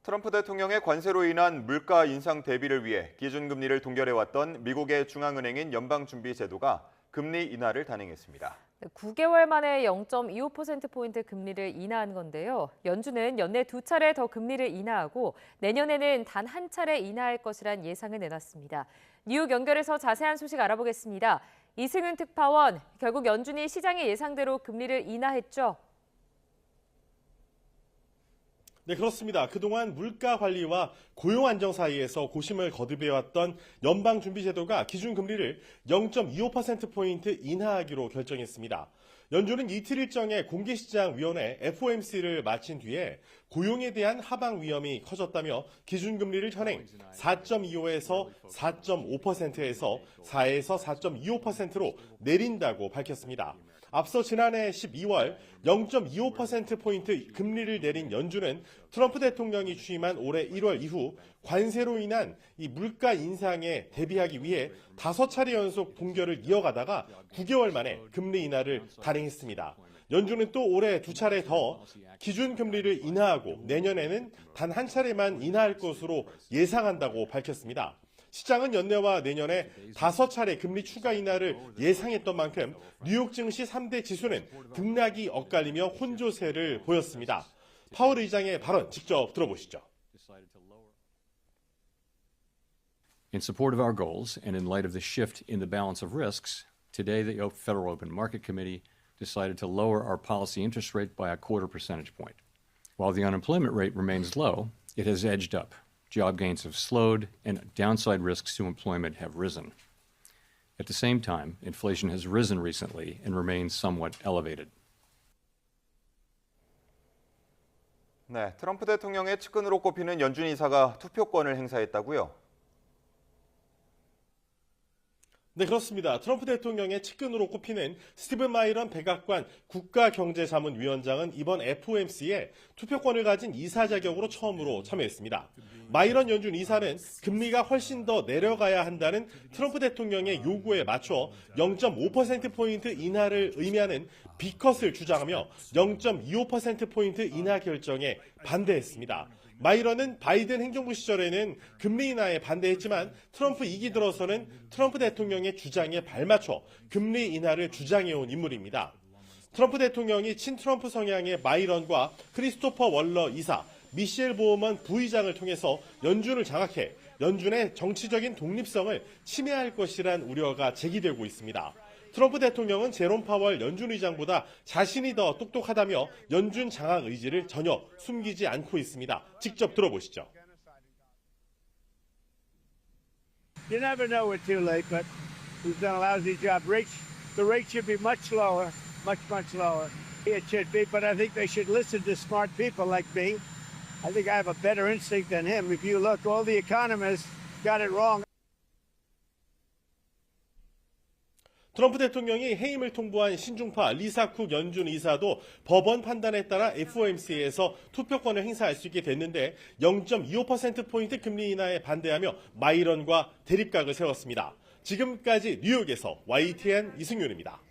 트럼프 대통령의 관세로 인한 물가 인상 대비를 위해 기준금리를 동결해왔던 미국의 중앙은행인 연방준비제도가 금리 인하를 단행했습니다. 9개월 만에 0.25%포인트 금리를 인하한 건데요. 연준은 연내 2차례 더 금리를 인하하고 내년에는 단 한 차례 인하할 것이란 예상을 내놨습니다. 뉴욕 연결해서 자세한 소식 알아보겠습니다. 이승윤 특파원, 결국 연준이 시장의 예상대로 금리를 인하했죠? 네, 그렇습니다. 그동안 물가 관리와 고용 안정 사이에서 고심을 거듭해왔던 연방준비제도가 기준금리를 0.25%포인트 인하하기로 결정했습니다. 연준은 이틀 일정의 공개시장위원회 FOMC를 마친 뒤에 고용에 대한 하방 위험이 커졌다며 기준금리를 현행 4.25에서 4.5%에서 4에서 4.25%로 내린다고 밝혔습니다. 앞서 지난해 12월 0.25%포인트 금리를 내린 연준은 트럼프 대통령이 취임한 올해 1월 이후 관세로 인한 이 물가 인상에 대비하기 위해 5차례 연속 동결을 이어가다가 9개월 만에 금리 인하를 단행했습니다. 연준은 또 올해 2차례 더 기준금리를 인하하고 내년에는 단 한 차례만 인하할 것으로 예상한다고 밝혔습니다. 시장은 연내와 내년에 5차례 금리 추가 인하를 예상했던 만큼 뉴욕 증시 3대 지수는 등락이 엇갈리며 혼조세를 보였습니다. 파월 의장의 발언 직접 들어보시죠. In support of our goals and in light of the shift in the balance of risks, today the Federal Open Market Committee decided to lower our policy interest rate by a 0.25 percentage point. While the unemployment rate remains low, it has edged up. Job gains have slowed, and downside risks to employment have risen. At the same time, inflation has risen recently and remains somewhat elevated. 네, 트럼프 대통령의 측근으로 꼽히는 연준 이사가 투표권을 행사했다고요? 네, 그렇습니다. 트럼프 대통령의 측근으로 꼽히는 스티븐 마이런 백악관 국가경제자문위원장은 이번 FOMC에 투표권을 가진 이사 자격으로 처음으로 참여했습니다. 마이런 연준 이사는 금리가 훨씬 더 내려가야 한다는 트럼프 대통령의 요구에 맞춰 0.5%포인트 인하를 의미하는 B컷을 주장하며 0.25%포인트 인하 결정에 반대했습니다. 마이런은 바이든 행정부 시절에는 금리 인하에 반대했지만 트럼프 2기 들어서는 트럼프 대통령의 주장에 발맞춰 금리 인하를 주장해온 인물입니다. 트럼프 대통령이 친트럼프 성향의 마이런과 크리스토퍼 월러 이사, 미셸 보우먼 부의장을 통해서 연준을 장악해 연준의 정치적인 독립성을 침해할 것이란 우려가 제기되고 있습니다. 트럼프 대통령은 제롬 파월 연준 의장보다 자신이 더 똑똑하다며 연준 장악 의지를 전혀 숨기지 않고 있습니다. 직접 들어보시죠. You never know it too late, but we've done a lousy job. The rate should be much lower, much lower. It should be, but I think they should listen to smart people like me. I think I have a better instinct than him. If you look, all the economists got it wrong. 트럼프 대통령이 해임을 통보한 신중파 리사 쿡 연준 이사도 법원 판단에 따라 FOMC에서 투표권을 행사할 수 있게 됐는데 0.25%포인트 금리 인하에 반대하며 마이런과 대립각을 세웠습니다. 지금까지 뉴욕에서 YTN 이승윤입니다.